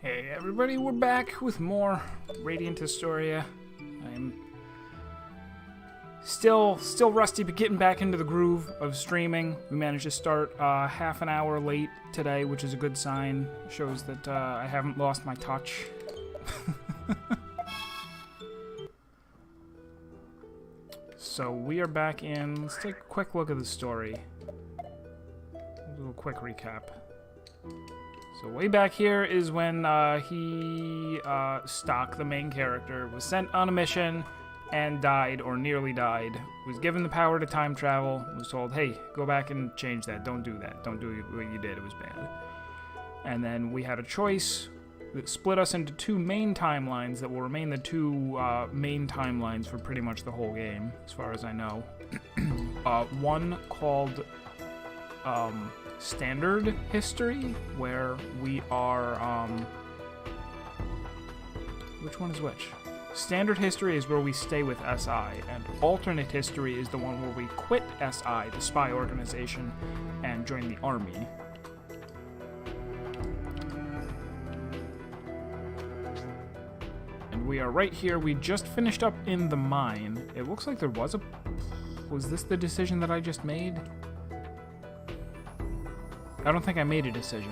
Hey everybody, we're back with more Radiant Historia. I'm still rusty, but getting back into the groove of streaming. We managed to start half an hour late today, which is a good sign. Shows that I haven't lost my touch. So we are back in. Let's take a quick look at the story. A little quick recap. So way back here is when Stock, the main character, was sent on a mission and died, or nearly died. Was given the power to time travel, was told, hey, go back and change that, don't do that, don't do what you did, it was bad. And then we had a choice that split us into two main timelines that will remain the two main timelines for pretty much the whole game, as far as I know. One called Standard History, where we are, which one is which? Standard History is where we stay with SI, and Alternate History is the one where we quit SI, the spy organization, and join the army. And we are right here. We just finished up in the mine. It looks like there was a... Was this the decision that I just made? I don't think I made a decision.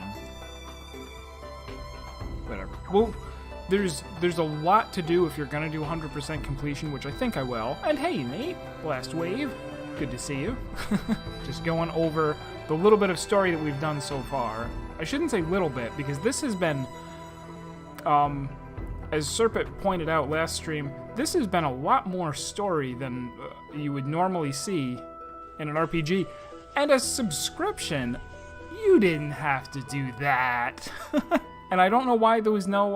Whatever. Well, there's a lot to do if you're gonna do 100% completion, which I think I will. And hey, Nate, last wave, good to see you. Just going over the little bit of story that we've done so far. I shouldn't say little bit, because this has been, as Serpent pointed out last stream, this has been a lot more story than you would normally see in an RPG. And a subscription, you didn't have to do that. And I don't know why there was no,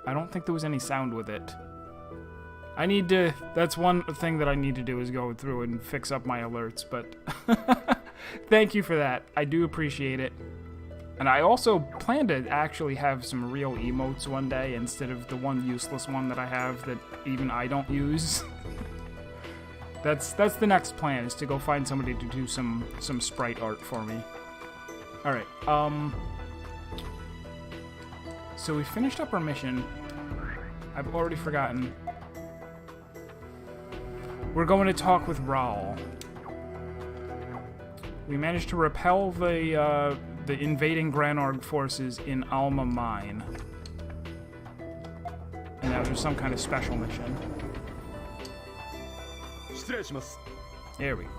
I don't think there was any sound with it. I need to, that's one thing that I need to do is go through and fix up my alerts, but thank you for that. I do appreciate it. And I also plan to actually have some real emotes one day instead of the one useless one that I have that even I don't use. That's the next plan, is to go find somebody to do some sprite art for me. Alright, so we finished up our mission. I've already forgotten. We're going to talk with Raul. We managed to repel the invading Granorg forces in Alma Mine. And that was some kind of special mission. There we go.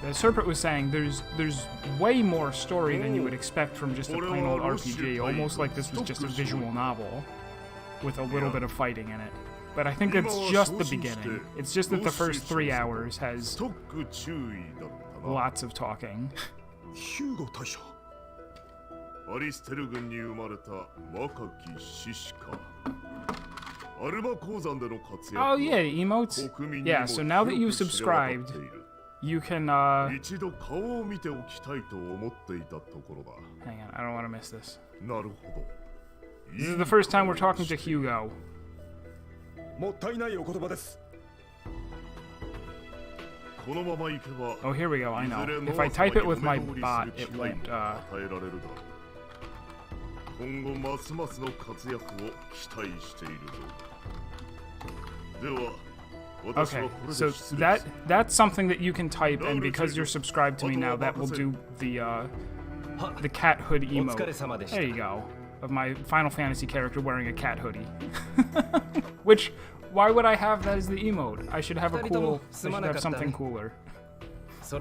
The Serpent was saying there's way more story than you would expect from just a plain old RPG, almost like this was just a visual novel with a little bit of fighting in it. But I think that's just the beginning. It's just that the first 3 hours has lots of talking. Oh yeah, emotes? Yeah, so now that you've subscribed, you can, hang on, I don't want to miss this. This is the first time we're talking to Hugo. Oh, here we go, I know. If I type it with my bot, it won't, Okay, so that's something that you can type, and because you're subscribed to me now, that will do the cat hood emote. There you go. Of my Final Fantasy character wearing a cat hoodie. Which, why would I have that as the emote? I should have a cool, I should have something cooler. So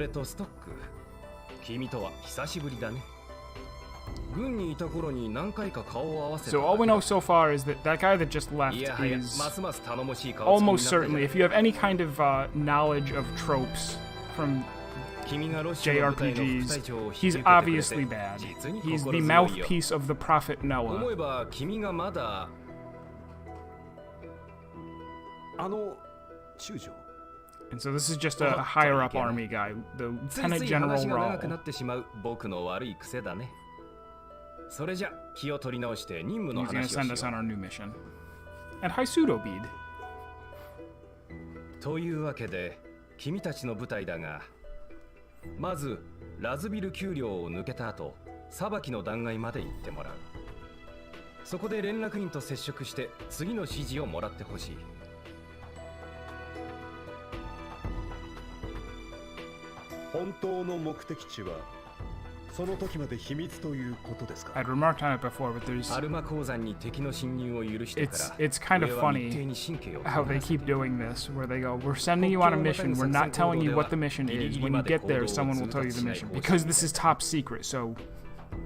all we know so far is that that guy that just left is almost certainly, if you have any kind of knowledge of tropes from JRPGs, he's obviously bad. He's the mouthpiece of the Prophet Noah. And so this is just a higher-up army guy, the Lieutenant General Raul. He's gonna send us on our new mission. And hi, Pseudo Bead. というわけで、君たちの部隊だが、まずラズビル丘陵を抜けた後、裁きの段階まで行ってもらう。そこで連絡員と接触して次の指示をもらってほしい。本当の目的地はその時まで秘密ということですか。 I'd remarked on it before, but there's アルマ鉱山に敵の侵入を許してから、 it's kind of 上は funny 密偵に神経を how they keep doing this, where they go, we're sending you on a mission, we're not telling you what the mission is. When you get there, someone will tell you the mission because this is top secret. So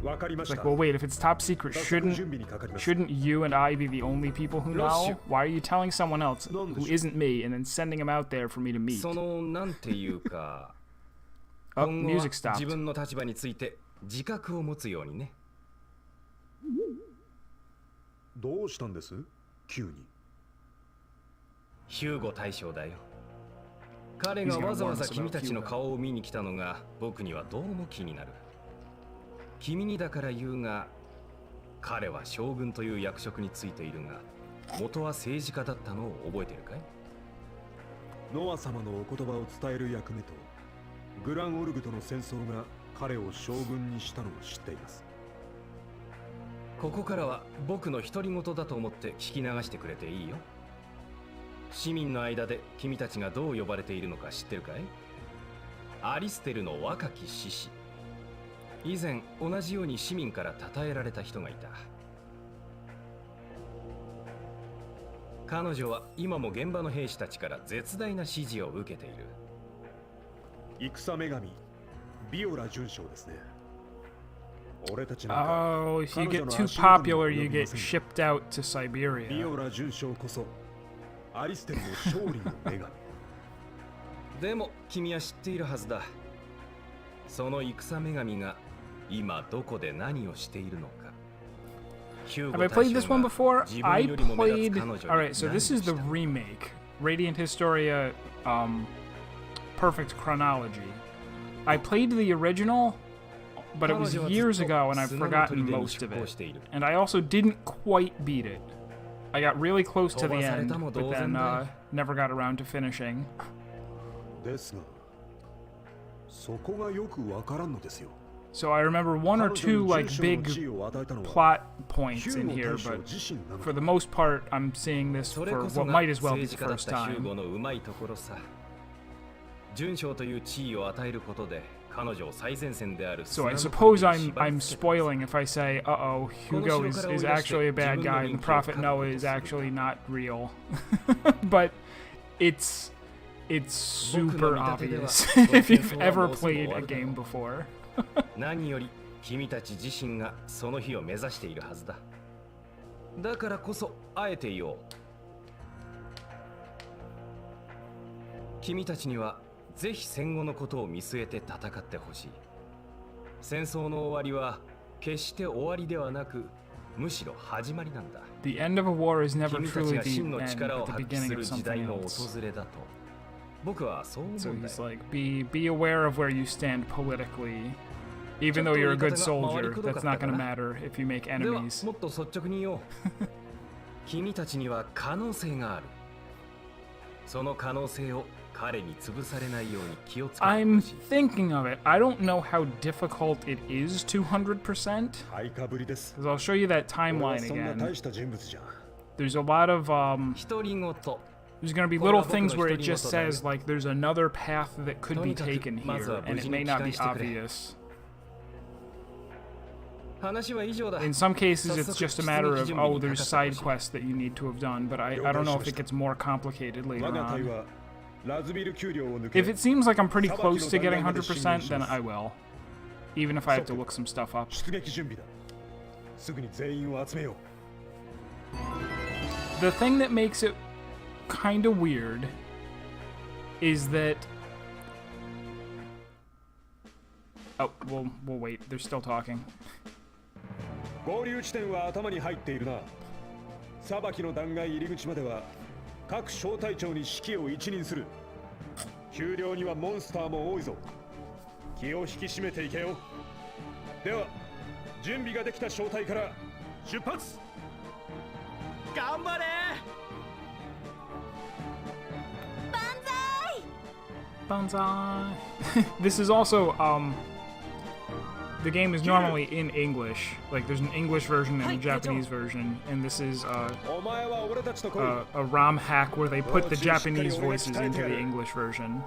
わかりま it's し like, た。 well, wait, if it's top secret, 早速準備にかかります。 shouldn't you and I be the only people who know? Why are you telling someone else who isn't me and then sending him out there for me to meet? そのなんていうか Oh, 今後は music stopped. 自分の立場について自覚を持つようにね。どうしたんです急に。ヒューゴ大将だよ。彼がわざわざ君たちの顔を見に来たのが僕にはどうも気になる。君にだから言うが、彼は将軍という役職についているが、元は政治家だったのを覚えてるかい？ノア様のお言葉を伝える役目とグランオルグとの戦争が彼を将軍にしたのを知っています。ここからは僕の独り言だと思って聞き流してくれていいよ。市民の間で君たちがどう呼ばれているのか知ってるかい？アリステルの若き志士。以前同じように市民から称えられた人がいた。彼女は今も現場の兵士たちから絶大な支持を受けている。戦女神ビオラ准将ですね。俺たちなんか Oh, if you get too popular, you get shipped out to ビ Siberia. オラ准将こそアリステルの勝利の女神。でも君は知っているはずだ。その戦女神が今どこで何をしているのか。 Have I played this one before? I played... Alright, so this is the remake. Radiant Historia, Perfect Chronology. I played the original, but it was years ago and I've forgotten most of it. And I also didn't quite beat it. I got really close to the end, but then never got around to finishing. ですが、そこがよくわからんのですよ。 So I remember one or two like big plot points in here, but for the most part, I'm seeing this for what might as well be the first time. 準将という地位を与えることで彼女を最前線である。 So I suppose I'm spoiling if I say, uh-oh, Hugo is actually a bad guy and the Prophet Noah is actually not real. But it's super obvious if you've ever played a game before. 何より君たち自身がその日を目指しているはずだ。だからこそあえて言おう。君たちにはぜひ戦後のことを見据えて戦ってほしい。戦争の終わりは決して終わりではなく、むしろ始まりなんだ。 The end of a war is never 君たち truly が the 真 end, の but 力を the 発揮 beginning す of る時代 something の else. 訪れだと僕はそう思 So うんだ he's よ。 like, be aware of where you stand politically. Even though you're a good soldier, that's not gonna matter if you make では enemies. もっと率直に言おう。君たちには可能性がある。その可能性を彼に潰されないように気をつけてほ I'm しい。 thinking of it. I don't know how difficult it is 200%. はいかぶりです。 Because I'll show you that 俺は timeline そんな again. 大した人物じゃん。 There's a lot of独り言。 there's gonna be little things where it just says like there's another path that could be taken here, and it may not be obvious. 話は以上だ。 In some cases, it's just a matter of, oh, there's side quests that you need to have done, but I don't know if it gets more complicated later 我が隊 on. はラズビル丘陵を抜け If it seems like I'm pretty close to getting 100%, then I will. Even if I have to look some stuff up. 出撃準備だ。すぐに全員を集めよう。 The thing that makes it kind of weird is that... Oh, we'll wait. They're still talking. 合流地点は頭に入っているな。裁きの断崖入り口までは各小隊長に指揮を一任する。丘陵にはモンスターも多いぞ。気を引き締めていけよ。では準備ができた小隊から出発。頑張れ。 Banzai! This is also, the game is normally in English. Like, there's an English version and a Japanese version, and this is a ROM hack where they put the Japanese voices into the English version.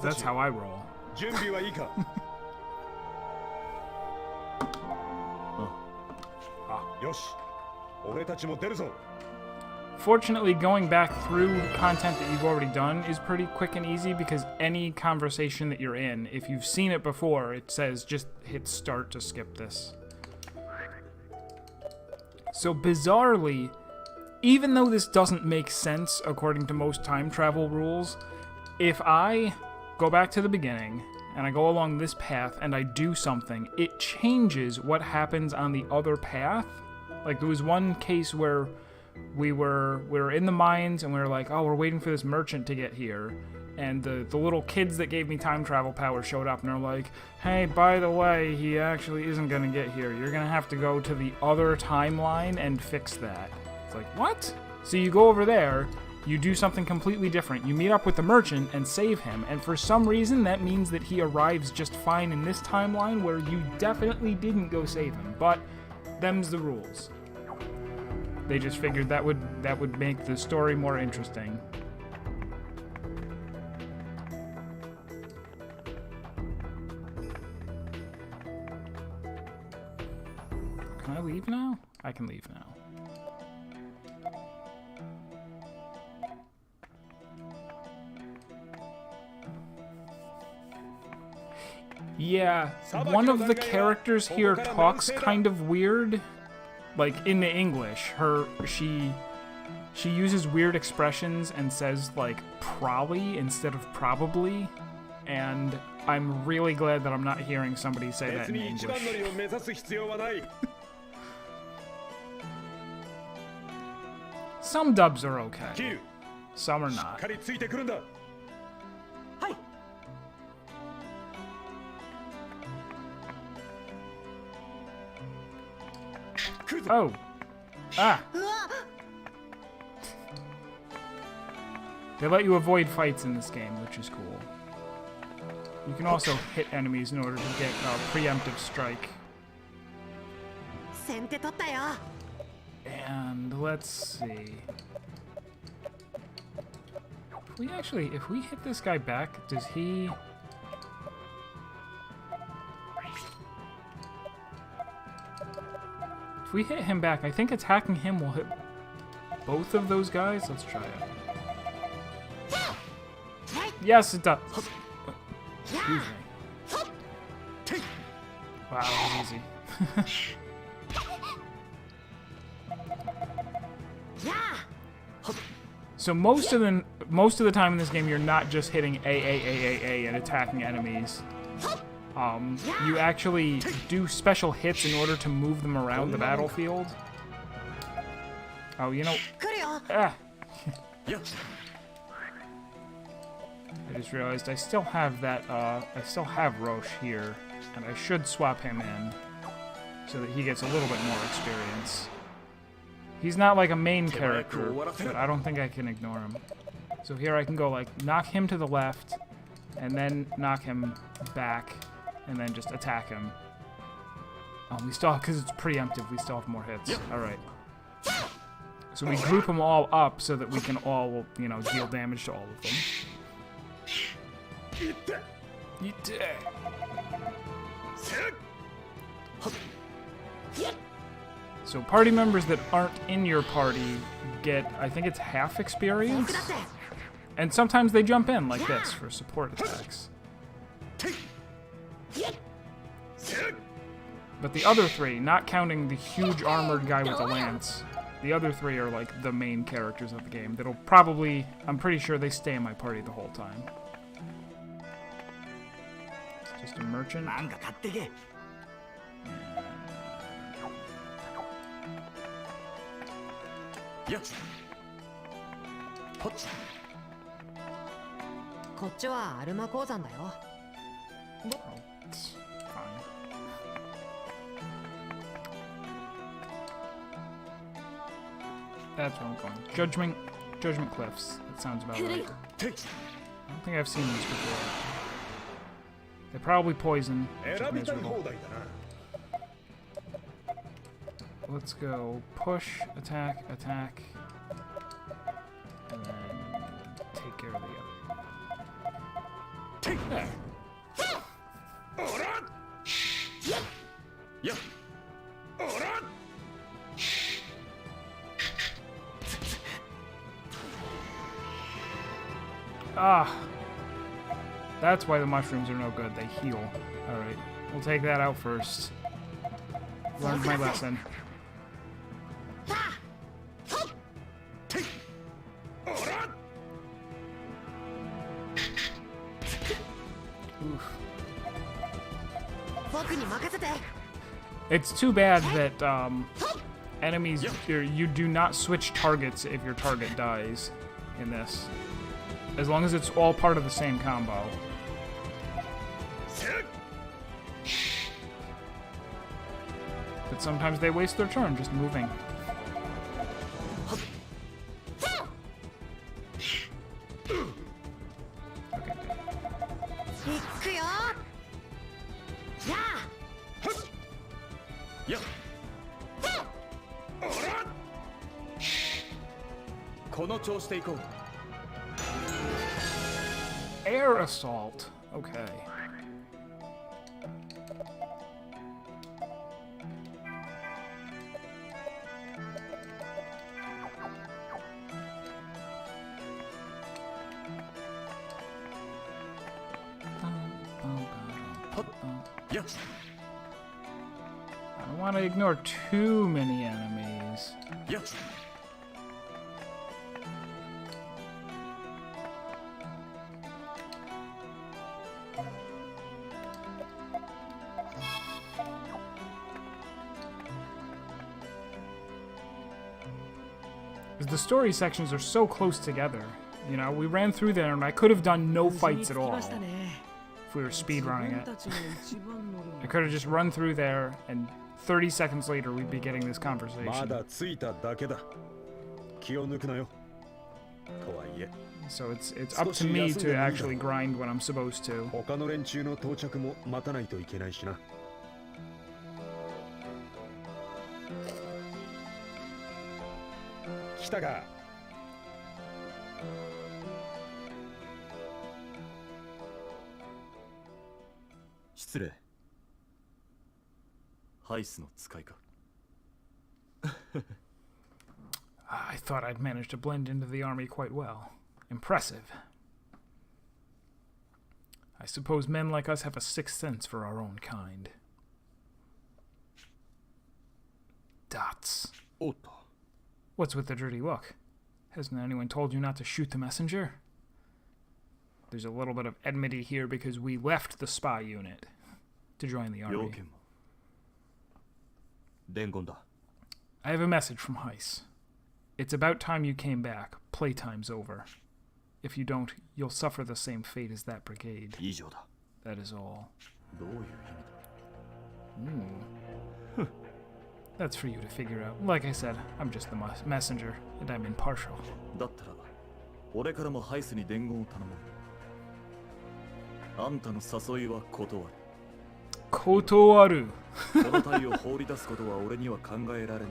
That's how I roll. Fortunately, going back through content that you've already done is pretty quick and easy because any conversation that you're in, if you've seen it before, it says just hit start to skip this. So bizarrely, even though this doesn't make sense according to most time travel rules, if I go back to the beginning and I go along this path and I do something, it changes what happens on the other path. Like, there was one case where we were in the mines and we were like, oh, we're waiting for this merchant to get here, and the little kids that gave me time travel power showed up and they're like, hey, by the way, he actually isn't gonna get here, you're gonna have to go to the other timeline and fix that. It's like, what? So you go over there, you do something completely different, you meet up with the merchant and save him, and for some reason that means that he arrives just fine in this timeline where you definitely didn't go save him, but them's the rules. They just figured that would make the story more interesting. Can I leave now? I can leave now. Yeah, one of the characters here talks kind of weird. Like, in the English, she uses weird expressions and says, like, probably instead of probably, and I'm really glad that I'm not hearing somebody say that in English. Some dubs are okay. Some are not. Oh. Ah. They let you avoid fights in this game, which is cool. You can also hit enemies in order to get a preemptive strike. And let's see. If we hit this guy back, does he... If we hit him back, I think attacking him will hit both of those guys. Let's try it. Yes, it does. Excuse me. Wow, that was easy. So most of the time in this game, you're not just hitting A and attacking enemies. You actually do special hits in order to move them around the battlefield. Oh, you know... Ah. I just realized I still have that, I still have Roche here, and I should swap him in so that he gets a little bit more experience. He's not like a main character, but I don't think I can ignore him. So here I can go, like, knock him to the left, and then knock him back, and then just attack him. We still, because it's preemptive, we still have more hits. Yep. Alright. So we group them all up so that we can all, you know, deal damage to all of them. So party members that aren't in your party get, I think it's half experience? And sometimes they jump in like this for support attacks. But the other three, not counting the huge armored guy with a lance, the other three are like the main characters of the game. That'll probably, I'm pretty sure they stay in my party the whole time. It's just a merchant. Yes. Fine. That's where I'm going. Judgment Cliffs. That sounds about right. I don't think I've seen these before. They're probably poison, which is miserable. Let's go push, attack, attack, and then take care of the other. There. Ah, that's why the mushrooms are no good. They heal. All right, we'll take that out first. Learned my lesson. Oof. It's too bad that enemies, you do not switch targets if your target dies in this. As long as it's all part of the same combo. But sometimes they waste their turn just moving. Okay, Air assault. Okay. Yes. I don't want to ignore too many enemies. Yes. Because the story sections are so close together. You know, we ran through there and I could have done no fights at all if we were speedrunning it. I could have just run through there and 30 seconds later we'd be getting this conversation. So it's up to me to actually grind when I'm supposed to. 来たか。失礼。ハイスの使いか。I thought I'd managed to blend into the army quite well. Impressive. I suppose men like us have a sixth sense for our own kind. Dots. What's with the dirty look? Hasn't anyone told you not to shoot the messenger? There's a little bit of enmity here because we left the spy unit to join the army. I have a message from Heiss. It's about time you came back. Playtime's over. If you don't, you'll suffer the same fate as that brigade. That is all. That's for you to figure out. Like I said, I'm just the messenger, and I'm impartial. Kotowaru.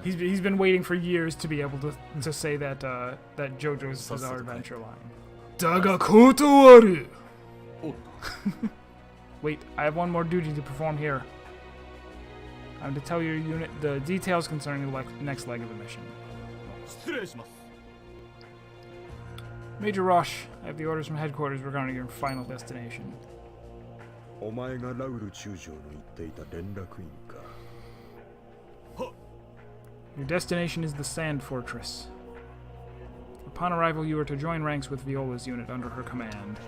He's been waiting for years to be able to say that that JoJo's Bizarre Adventure line. Daga Kotowaru. Wait, I have one more duty to perform here. I'm to tell your unit the details concerning the next leg of the mission. Major Rush, I have the orders from headquarters regarding your final destination. Your destination is the Sand Fortress. Upon arrival, you are to join ranks with Viola's unit under her command.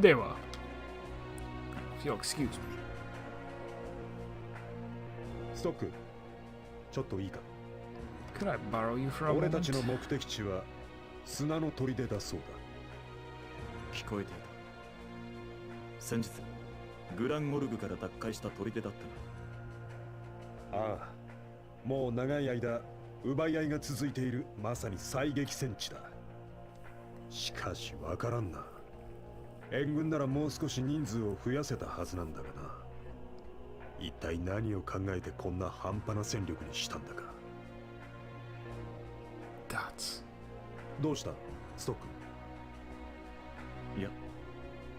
Dewa. If you'll excuse me. Stock. ちょっといいか。 Could I borrow you for a moment? 俺たちの目的地は砂の砦だそうだ。聞こえていた。先日グランオルグから奪回した砦だったな。ああ、もう長い間奪い合いが続いているまさに最激戦地だ。しかしわからんな。援軍ならもう少し人数を増やせたはずなんだがな。一体何を考えてこんな半端な戦力にしたんだか。Guts. どうしたストック。いや、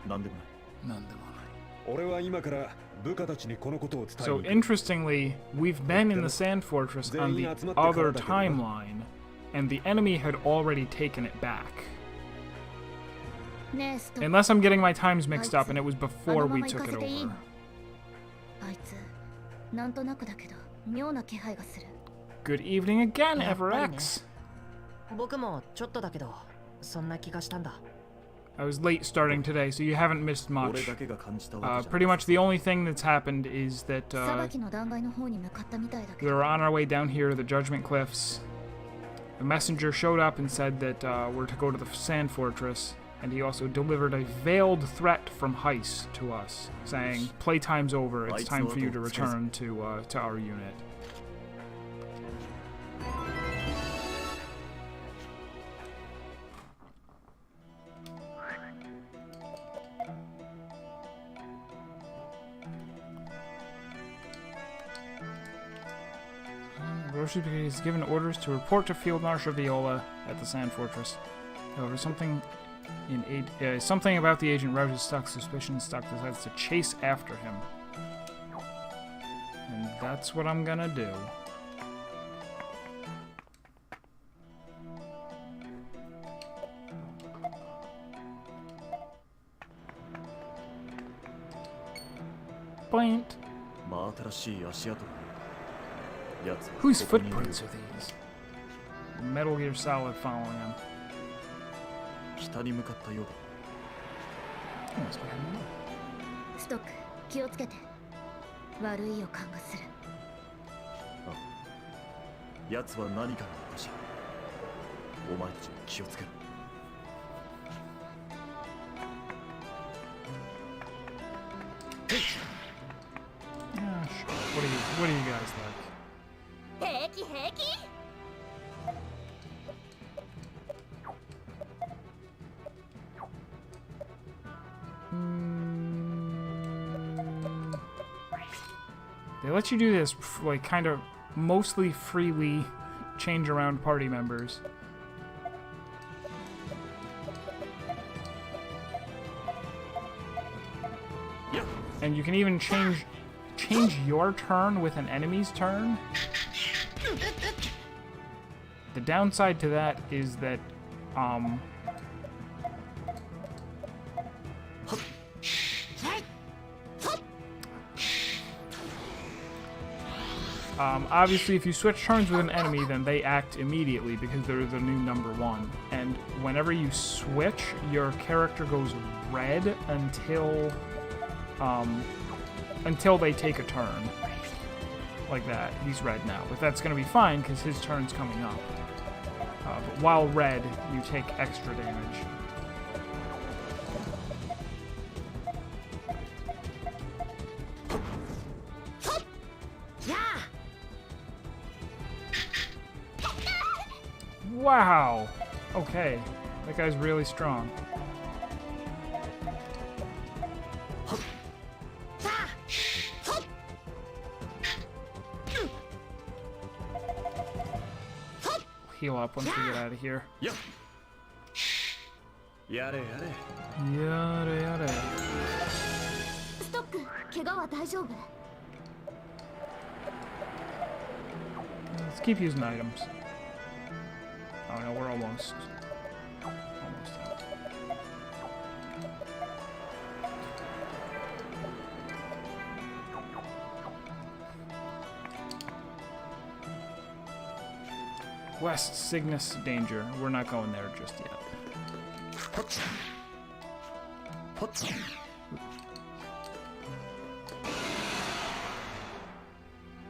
なんでもない。俺は今から部下たちにこのことを伝え So に行く。 interestingly, we've been in the Sand Fortress on the other timeline, and the enemy had already taken it back. ねえストック Unless I'm getting my times mixed up, and it was before we took it あい over. あいつなんとなくだけど妙な気配がする。 Good evening again, やっぱりね。 EverX. 僕もちょっとだけどそんな気がしたんだ。 I was late starting today, so you haven't missed 俺 much. だけが感じたわけじゃ Pretty much the only thing that's happened is that 裁きの断崖の方に向かったみたいだけ we ど were on our way down here to the Judgment Cliffs. A messenger showed up and said that we're to go to the Sand Fortress, and he also delivered a veiled threat from Heist to us, saying, "Playtime's over. It's time for you to return to our unit." Grocery Brigade is given orders to report to Field Marshal Viola at the Sand Fortress. However, something about the agent rouses Stock's suspicion. Stock decides to chase after him. And that's what I'm gonna do. Point. 真新しい足跡だ。やつは Whose ここにいる footprints are these? Metal Gear Solid following him. 北に向かったようだ。 He must be heading north. ストック気をつけて。悪い予感がする。やつは何かの証。お前たちも気をつけろ。 Yeah, sure. What do you guys like? 平気平気。 They let you do this, like, kind of mostly freely change around party members. And you can even change your turn with an enemy's turn. The downside to that is that, obviously, if you switch turns with an enemy, then they act immediately because they're the new number one. And whenever you switch, your character goes red until they take a turn. Like that. He's red now. But that's going to be fine because his turn's coming up. But while red, you take extra damage. Wow! Okay. That guy's really strong. Heal up once we get out of here. やれやれ。 Yada yada. ストック怪我は大丈夫？ Let's keep using items. Oh no, we're almost out. West Cygnus Danger. We're not going there just yet. ほっ。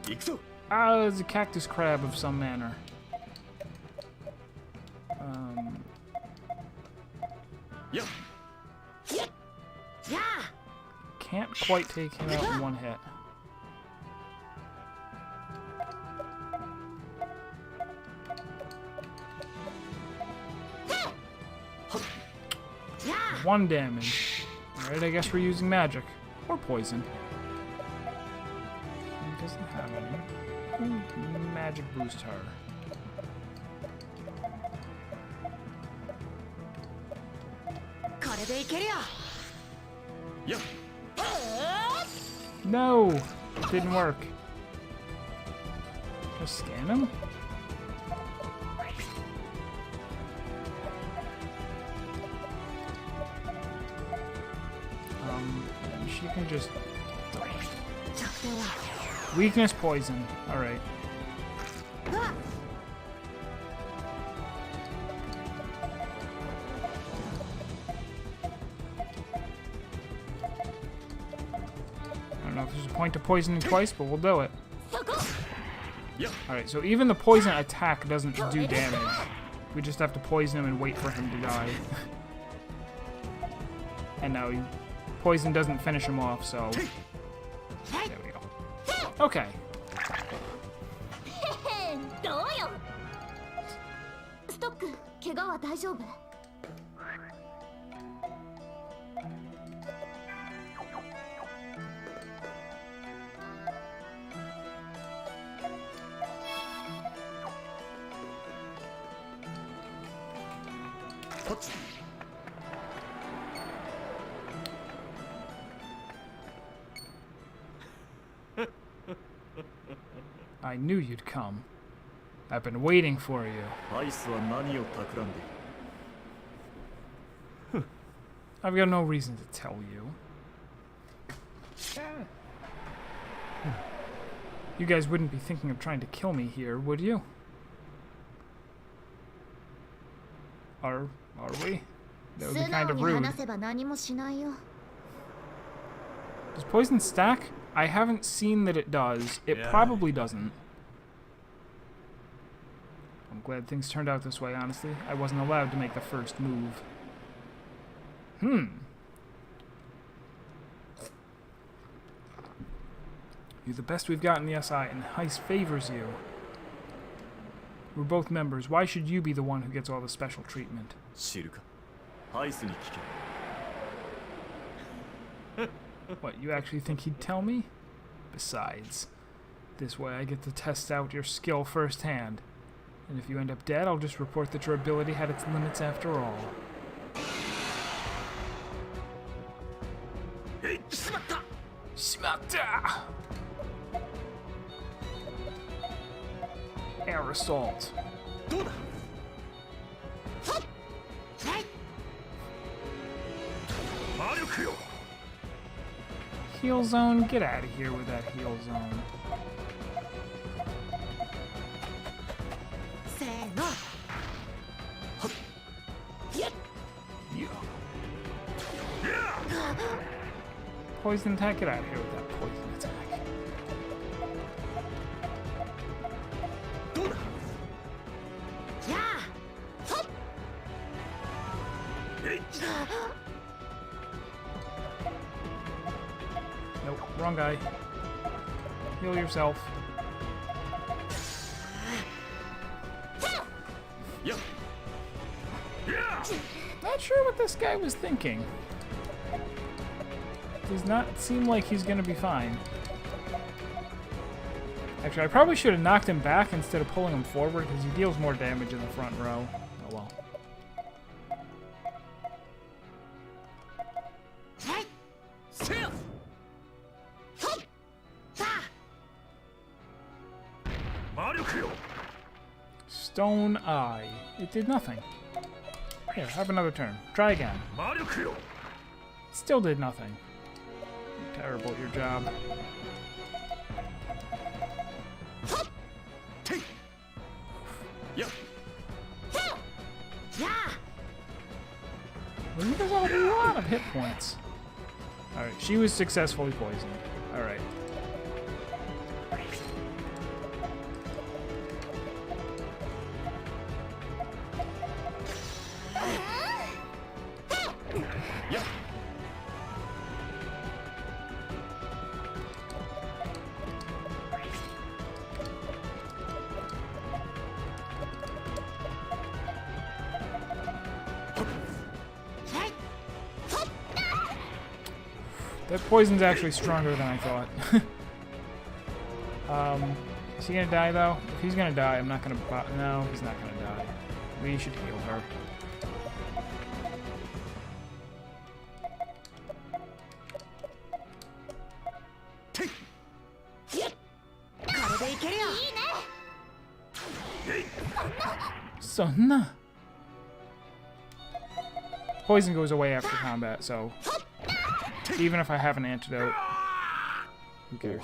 行くぞ。 Ah, there's a cactus crab of some manner. Yeah. Can't quite take him out in one hit. 1 damage. Alright, I guess we're using magic. Or poison. He doesn't have any. Magic boost her. Yeah. No! Didn't work. Just scan him? And she can just... Weakness poison. Alright. I don't know if there's a point to poisoning twice, but we'll do it. Alright, so even the poison attack doesn't do damage. We just have to poison him and wait for him to die. And now poison doesn't finish him off, so... There we go. Okay. I knew you'd come. I've been waiting for you. アイスは何を企んでいる？ I've got no reason to tell you. You guys wouldn't be thinking of trying to kill me here, would you? Are we? That would be kind of rude. Does poison stack? I haven't seen that it does. It probably doesn't. I'm glad things turned out this way, honestly. I wasn't allowed to make the first move. You're the best we've got in the SI, and Heist favors you. We're both members. Why should you be the one who gets all the special treatment? 知るか？アイスに聞け。 What, you actually think he'd tell me? Besides, this way I get to test out your skill firsthand. And if you end up dead, I'll just report that your ability had its limits after all. Shimatta! Air assault. Heal zone? Get out of here with that heal zone. Poison attack? Get out of here with that poison attack. Nope, wrong guy. Heal yourself. Not sure what this guy was thinking. Does not seem like he's gonna be fine. Actually, I probably should have knocked him back instead of pulling him forward because he deals more damage in the front row. Oh well. Stone Eye. It did nothing. Here, have another turn. Try again. Still did nothing. You're terrible at your job. Well, he does have a lot of hit points. Alright, she was successfully poisoned. Alright. That poison's actually stronger than I thought. Is he gonna die though? If he's gonna die, I'm not gonna. No, he's not gonna die. We should heal her. Son. Poison goes away after combat, so even if I have an antidote, who cares?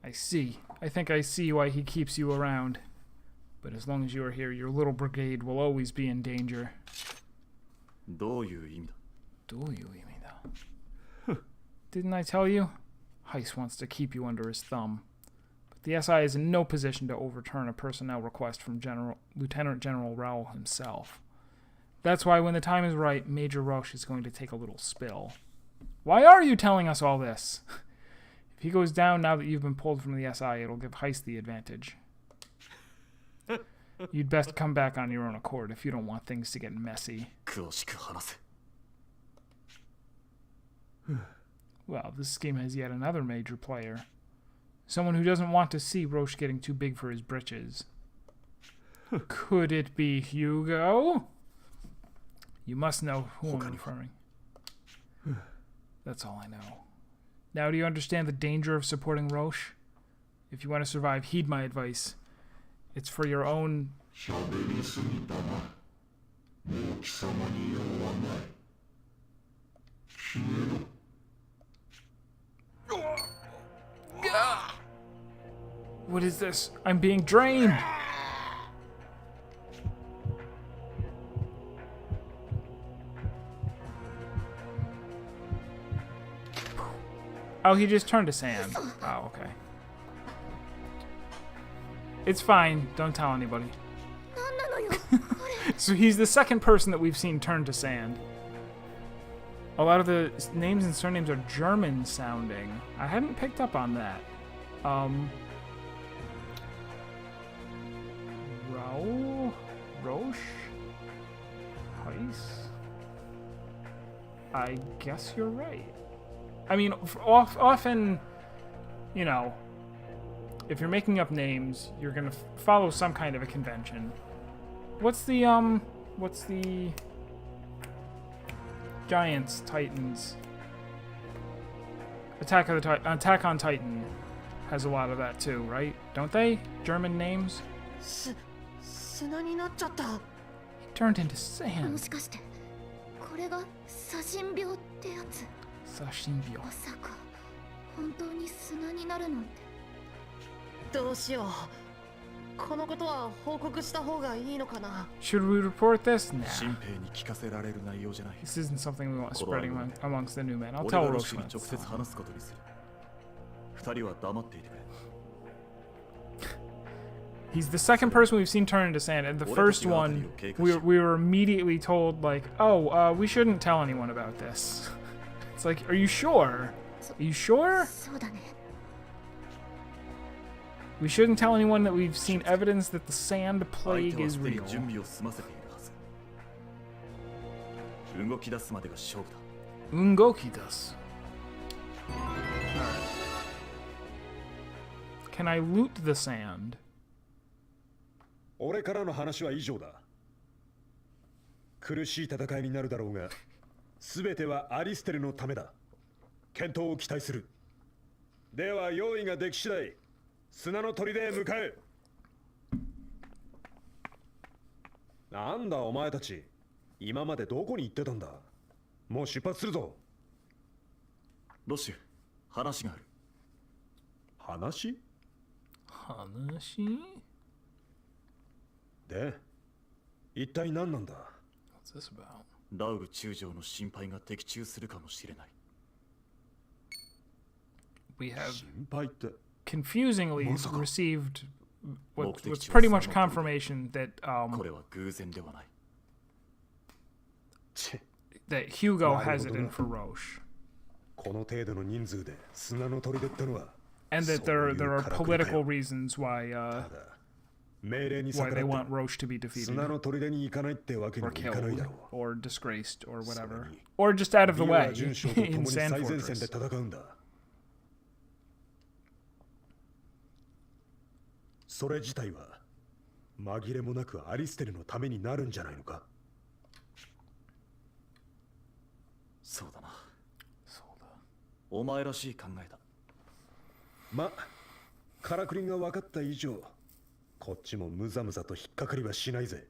I see. I think I see why he keeps you around. But as long as you are here, your little brigade will always be in danger. どういう意味だ? どういう意味だ? Didn't I tell you? Heiss wants to keep you under his thumb. But the SI is in no position to overturn a personnel request from Lieutenant General Raoul himself. That's why when the time is right, Major Roche is going to take a little spill. Why are you telling us all this? If he goes down now that you've been pulled from the SI, it'll give Heiss the advantage. You'd best come back on your own accord if you don't want things to get messy. 詳しく話せ. Well, this scheme has yet another major player. Someone who doesn't want to see Roche getting too big for his britches. Could it be Hugo? You must know who I'm referring. That's all I know. Now do you understand the danger of supporting Roche? If you want to survive, heed my advice. It's for your own... What is this? I'm being drained! Oh, he just turned to sand. Oh, okay. It's fine. Don't tell anybody. So he's the second person that we've seen turn to sand. A lot of the names and surnames are German sounding. I hadn't picked up on that. Raoul? Roche? Heiss? I guess you're right. I mean, often, you know, if you're making up names, you're gonna follow some kind of a convention. What's the Giants, Titans? Attack on Titan has a lot of that too, right? Don't they? German names? He turned into も sand. しかしてこれが砂神病ってやつ。 Sashinbyo. まさか本当に砂になるなんて。どうしよう。このことは報告した方がいいのかな。 Should we report this? Nah. 新兵に聞かせられる内容じゃない. This isn't something we want spreading amongst the new men. I'll 俺 tell がロ Roche シに when 直 it's 接 time. 話すことにする. 二人は黙っていてくれ. He's the second person we've seen turn into sand, and the first one we were immediately told, like, oh, we shouldn't tell anyone about this. It's like, are you sure? Are you sure? そうだね。 We shouldn't tell anyone that we've seen evidence that the sand 相 plague 手は is すでに real. 準備を済ませているはず. 動き出すまでが勝負だ. Ungoki-das. Can I loot the sand? 俺からの話は以上だ。苦しい戦いになるだろうが、すべてはアリステルのためだ。健闘を期待する。では用意ができ次第、砂の砦へ向かえ。なんだお前たち、今までどこに行ってたんだ。もう出発するぞ。ロッシュ、話がある. 話？ Hanashi? で、一体何なんだ。 What's this about? ラウル中将の心配が的中するかもしれない. We have 心配って。 confusingly Masaka. received what's Mokuteki pretty was much somewhat confirmation that これは偶然ではない. that Hugo has it in for Roche, この程度の人数で砂の砦ってのは。 and that there are political reasons why ただ命令に why 逆 they ら want って Roche to be defeated 砂の砦に行かないってわけに or もいかないだ killed ろ or disgraced or う。それ whatever. に Or just out of the リオは way 準将と共 in に最 Sand 前線で Fortress. 戦うんだ。それ自体は紛れもなくアリステルのためになるんじゃないのか。そうだな。お前らしい考えだ。ま、からくりが分かった以上、こっちもムザムザと引っかかりはしないぜ。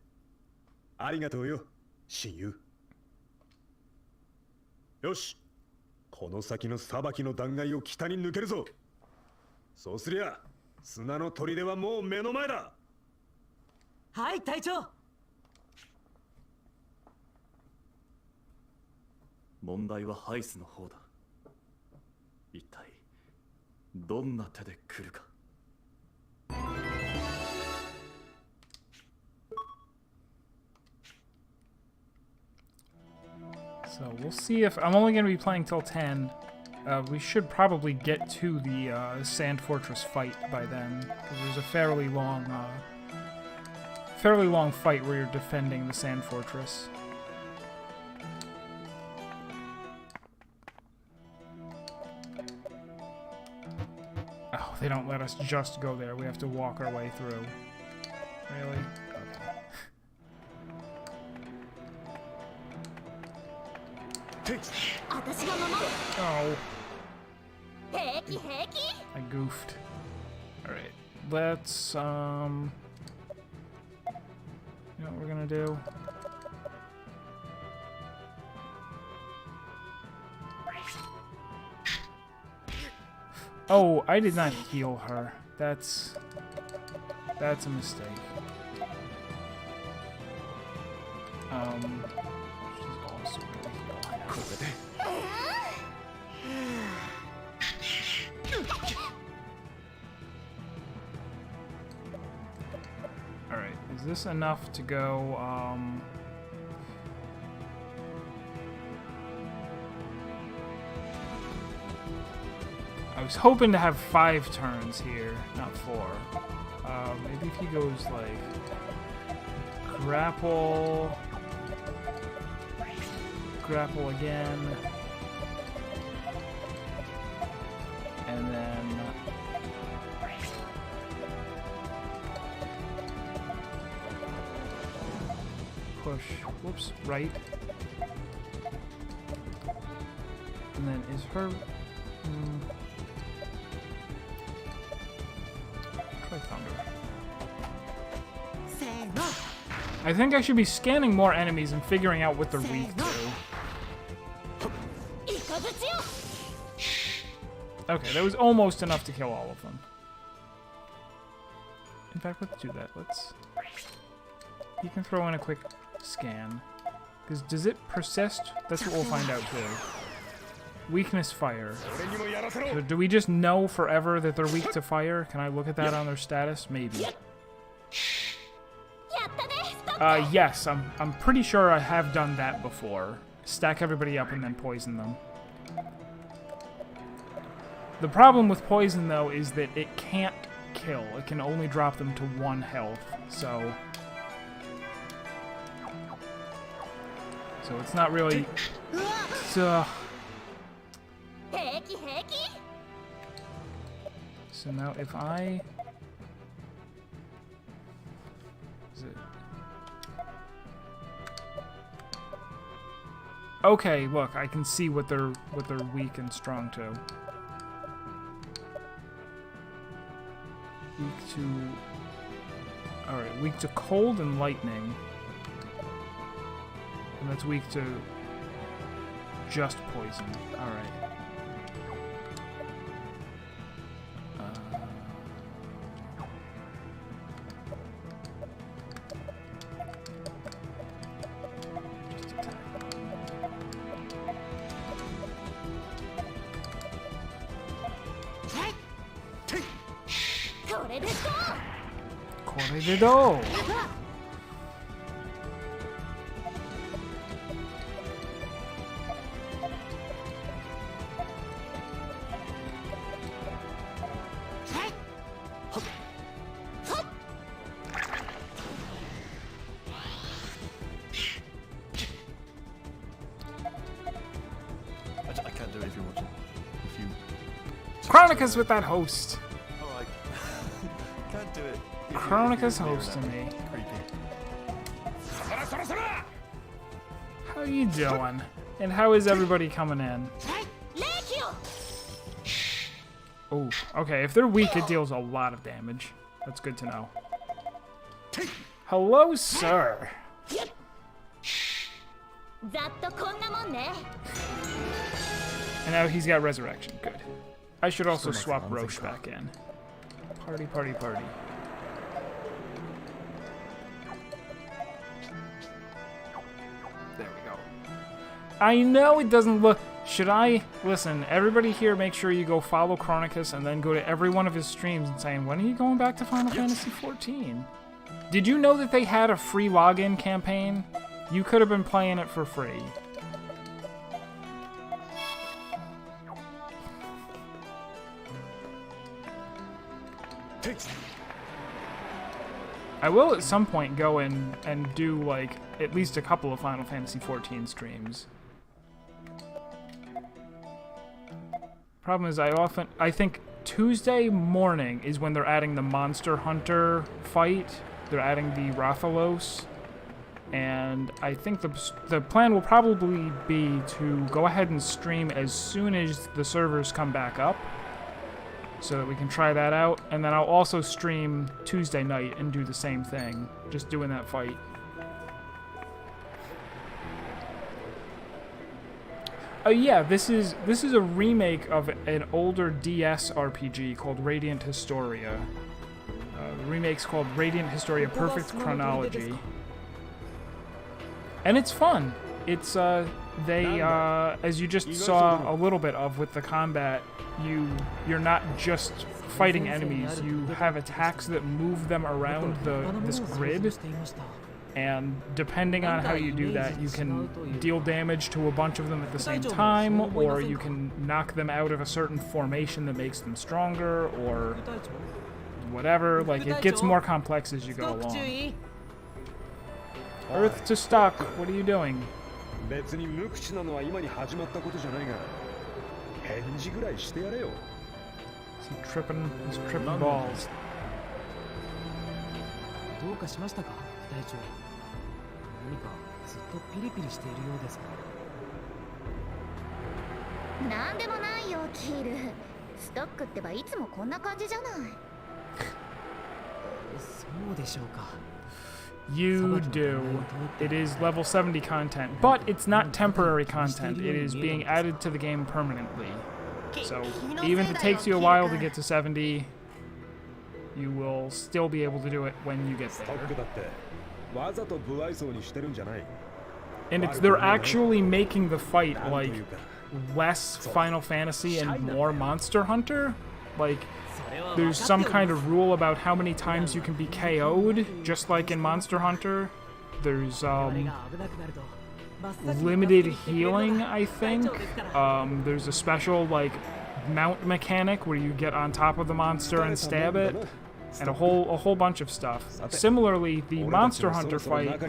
ありがとうよ、親友。よし、この先の裁きの断崖を北に抜けるぞ。そうすりゃ、砂の砦はもう目の前だ。はい、隊長。問題はハイスの方だ。一体どんな手で来るか。So we'll see if I'm only going to be playing till 10. We should probably get to the Sand Fortress fight by then, because there's a fairly long fight where you're defending the Sand Fortress. Oh, they don't let us just go there. We have to walk our way through. Really? Okay. Oh. I goofed. Alright. Let's, you know what we're gonna do? Oh, I did not heal her. That's a mistake. She's also gonna heal. Alright, is this enough to go, I was hoping to have 5 turns here, not 4. Maybe if he goes like grapple again, and then push, whoops, right, and then is her, try thunder. I think I should be scanning more enemies and figuring out what they're weak to. Okay, that was almost enough to kill all of them. In fact, let's do that. You can throw in a quick scan. Because does it persist? That's what we'll find out too. Weakness fire. So do we just know forever that they're weak to fire? Can I look at that on their status? Maybe. Yes, I'm pretty sure I have done that before. Stack everybody up and then poison them. The problem with poison, though, is that it can't kill. It can only drop them to 1 health, so it's not really... So now if I... Is it... Okay, look, I can see what they're weak and strong to. Weak to... Alright, weak to cold and lightning. And that's weak to just poison. Alright. Just attack. Corrededo! Chronicus with that host. Oh, I can't do it. Chronicus hosting me. How you doing? And how is everybody coming in? Oh, okay. If they're weak, it deals a lot of damage. That's good to know. Hello, sir. And now he's got resurrection. Good. I should also swap Roche back in. Party, party, party. There we go. I know it doesn't look... Should I... Listen, everybody here, make sure you go follow Chronicus and then go to every one of his streams and saying, when are you going back to Final Fantasy XIV? Did you know that they had a free login campaign? You could have been playing it for free. I will at some point go in and do, like, at least a couple of Final Fantasy XIV streams. Problem is, I think Tuesday morning is when they're adding the Monster Hunter fight. They're adding the Rathalos. And I think the plan will probably be to go ahead and stream as soon as the servers come back up, so that we can try that out. And then I'll also stream Tuesday night and do the same thing, just doing that fight. Yeah, this is a remake of an older DS RPG called Radiant Historia. The remake's called Radiant Historia Perfect Chronology. And it's fun. It's, as you just saw a little bit of with the combat, you're not just fighting enemies, you have attacks that move them around this grid. And depending on how you do that, you can deal damage to a bunch of them at the same time, or you can knock them out of a certain formation that makes them stronger, or whatever. Like, it gets more complex as you go along. Earth to stock, what are you doing?別に無口なのは今に始まったことじゃないが、返事ぐらいしてやれよ。He's tripping balls. どうかしましたか、隊長。何かずっとピリピリしているようですが。なんでもないよ、キール。ストックってばいつもこんな感じじゃない。そうでしょうか。You do. It is level 70 content, but it's not temporary content. It is being added to the game permanently. So even if it takes you a while to get to 70, you will still be able to do it when you get there. And they're actually making the fight like less Final Fantasy and more Monster Hunter. Like, there's some kind of rule about how many times you can be KO'd, just like in Monster Hunter. There's limited healing, I think. There's a special, like, mount mechanic where you get on top of the monster and stab it, and a whole bunch of stuff. Similarly, the Monster Hunter fight,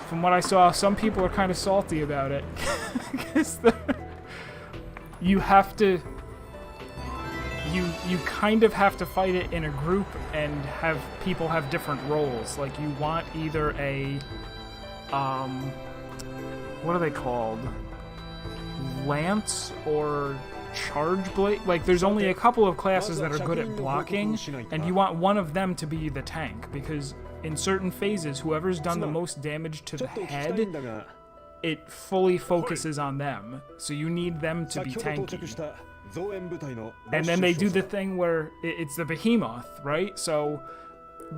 from what I saw, some people are kind of salty about it. Because you have to... You kind of have to fight it in a group and have people have different roles. Like, you want either a... what are they called? Lance or Charge Blade? Like, there's only a couple of classes that are good at blocking, and you want one of them to be the tank, because in certain phases, whoever's done the most damage to the head, it fully focuses on them. So you need them to be tanky. And then they do the thing where it's the behemoth, right? So,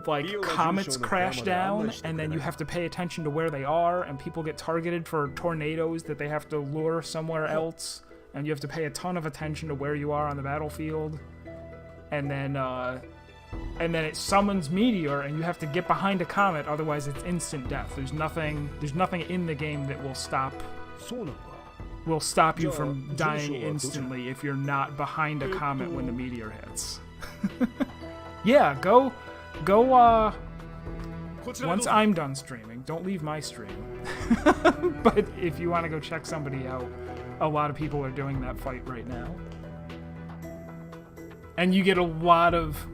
like, comets crash down, and then you have to pay attention to where they are, and people get targeted for tornadoes that they have to lure somewhere else, and you have to pay a ton of attention to where you are on the battlefield. And then it summons Meteor, and you have to get behind a comet, otherwise it's instant death. There's nothing in the game that will stop you from dying instantly if you're not behind a comet when the meteor hits. Yeah, go, once I'm done streaming, don't leave my stream. But if you want to go check somebody out, a lot of people are doing that fight right now. And you get a lot of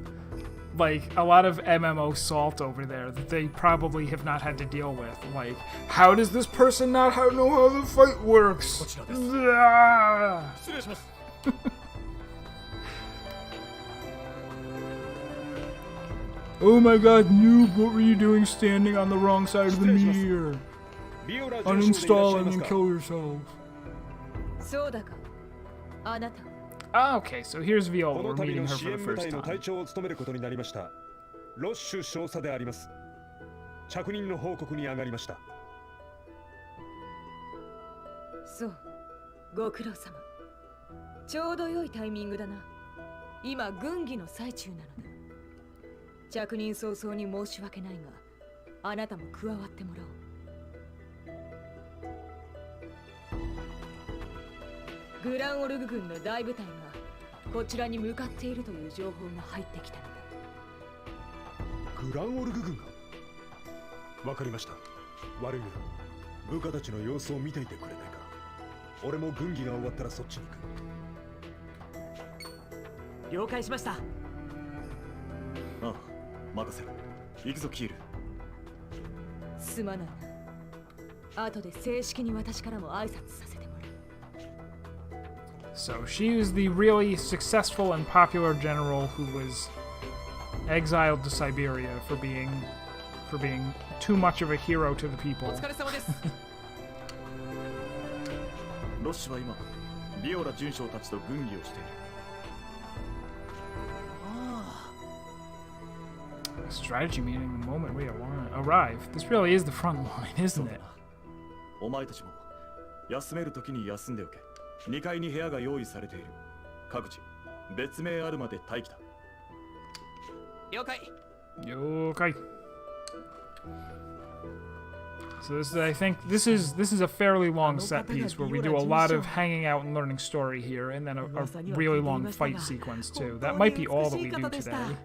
MMO salt over there that they probably have not had to deal with. Like, how does this person not know how the fight works? Ah! Oh my god, noob, what were you doing standing on the wrong side of the mirror? Uninstall and then kill yourself. Okay, so here's こ Viola. の We're 度 meeting の her 支 for 援 the 部 first 隊の time. 隊長を務めることになりましたロッシュ少佐であります着任の報告に上がりましたそう、ご苦労様。ちょうど良いタイミングだな。今、軍議の最中なのだ。着任早々に申し訳ないが、あなたも加わってもらおう。グランオルグ軍の大部隊がこちらに向かっているという情報が入ってきたのだ。グランオルグ軍がわかりました悪いが部下たちの様子を見ていてくれないか俺も軍議が終わったらそっちに行く了解しました。ああ、任せろ。行くぞキール。すまないな。後で正式に私からも挨拶させてもらう。So she was the really successful and popular general who was exiled to Siberia for being too much of a hero to the お people. 疲れ様です。ロッシュは今ビオラ准将たちと軍議をしている。 Strategy meeting the moment we arrive. This really is the front line, そ isn't うだ it? な。お前たちも休める時に休んでおけ。2階に部屋が用意されている。各自別名あるまで待機だ。了解。 Okay. So I think this is a fairly long set piece where we do a lot of hanging out and learning story here, and then a really long fight sequence too. That might be all that we do today.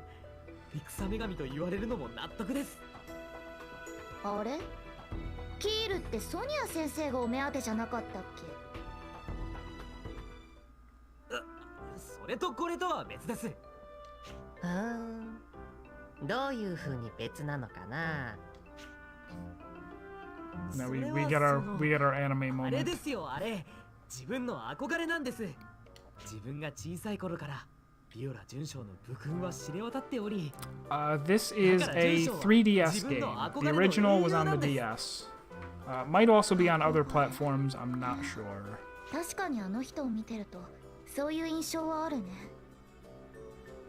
戦女神と言われるのも納得です。あれキールってソニア先生がお目当てじゃなかったっけ？それとこれとは別です。どういう風に別なのかな Now we get our anime あれ moment. ですよ、あれ。自分の憧れなんです。自分が小さい頃からビオラ准将の武勲は知れ渡っており。This is a 3DS game. The original was on the DS. Might also be on other platforms. I'm not sure. 確かにあの人を見てるとそういう印象はあるね。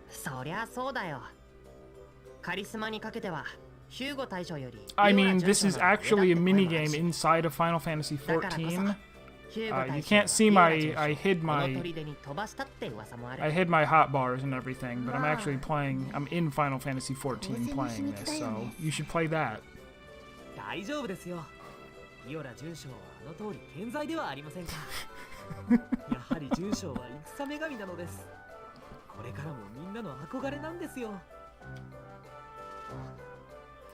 そりゃそうだよカリスマにかけてはヒューゴ大将より I mean, this is actually a minigame inside of Final Fantasy XIV. You can't see I hid my hotbars and everything, but I'm actually I'm in Final Fantasy XIV playing this, so you should play that. 大丈夫ですよ。ビオラ准将はあの通り健在ではありませんか。やはり准将は戦女神なのです。これからもみんなの憧れなんですよ。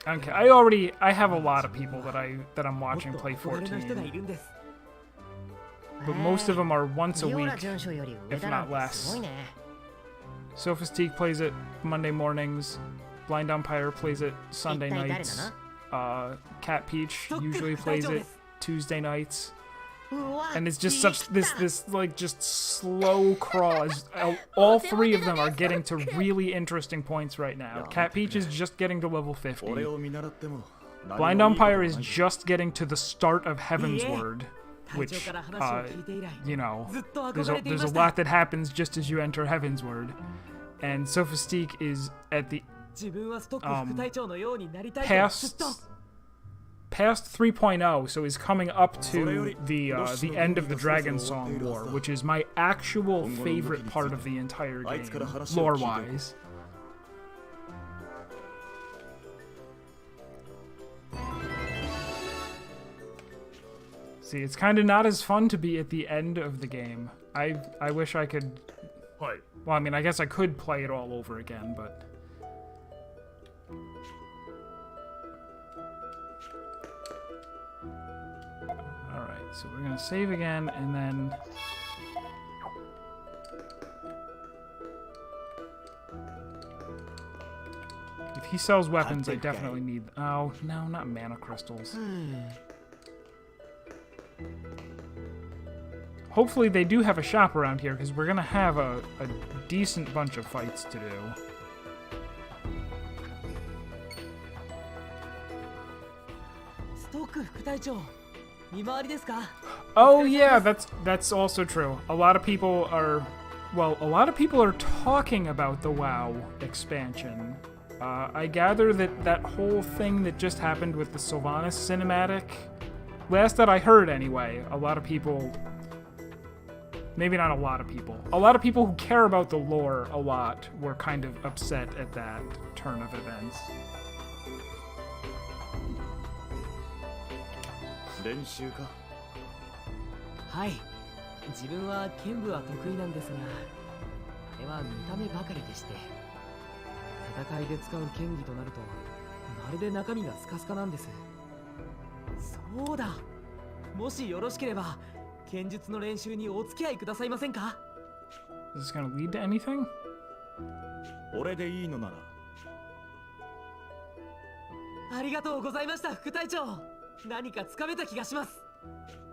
Okay, I have a lot of people that I'm watching play 憧れの人がい 14, るんです。 but most of them are once a ビオ week, ラ准将より上 if だなん not てすご less. いね Sophistique plays it Monday mornings. Blind Umpire plays it Sunday 一体誰だ nights. な Cat Peach そっか、 usually 隊 plays 長で it す。 Tuesday nights. うわ And it's just such this like just slow crawl as all three of them are getting to really interesting points right now. Cat Peach is just getting to level 50. 俺を見習っても Blind Umpire is just getting to the start of Heaven's Word, 隊 which 長から話を聞いて以来、 you know, ずっと there's 憧れてい there's ま a した。 lot that happens just as you enter Heaven's Word. And Sophistique is at the 自分はストック副隊長のようになりたいとずっ past と。 past 3.0, so he's coming up to the end of the Dragon Song War, which is my actual favorite part of the entire game, lore-wise. See, it's kind of not as fun to be at the end of the game. I wish I could... Well, I mean, I guess I could play it all over again, but... Alright, so we're gonna save again, and then... he sells weapons, I definitely need... Oh, no, not mana crystals. Hopefully they do have a shop around here, because we're going to have a decent bunch of fights to do. Oh yeah, that's also true. A lot of people are talking about the WoW expansion. I gather that whole thing that just happened with the Sylvanas cinematic, last that I heard anyway, a lot of people, maybe not a lot of people who care about the lore a lot were kind of upset at that turn of events. 練習か。はい、自分は剣舞は得意なんですが、あれは見た目ばかりでして、戦いで使う剣技となるとまるで中身がスカスカなんです。そうだ、もしよろしければ剣術の練習にお付き合いくださいませんか？ Is this gonna lead to anything? 俺でいいのなら。ありがとうございました、副隊長。何かつかめた気がします。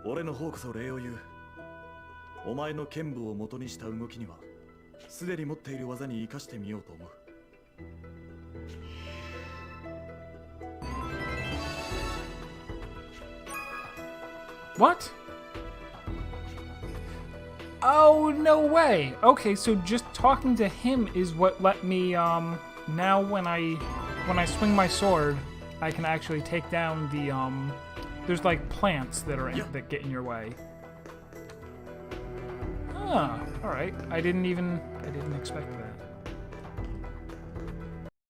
俺の方こそ礼を言う。お前の剣舞を元にした動きにはすでに持っている技に生かしてみようと思う。What? Oh, no way. Okay, so just talking to him is what let me now when I swing my sword, I can actually take down the there's like plants that are that get in your way. Ah, all right. I didn't expect that.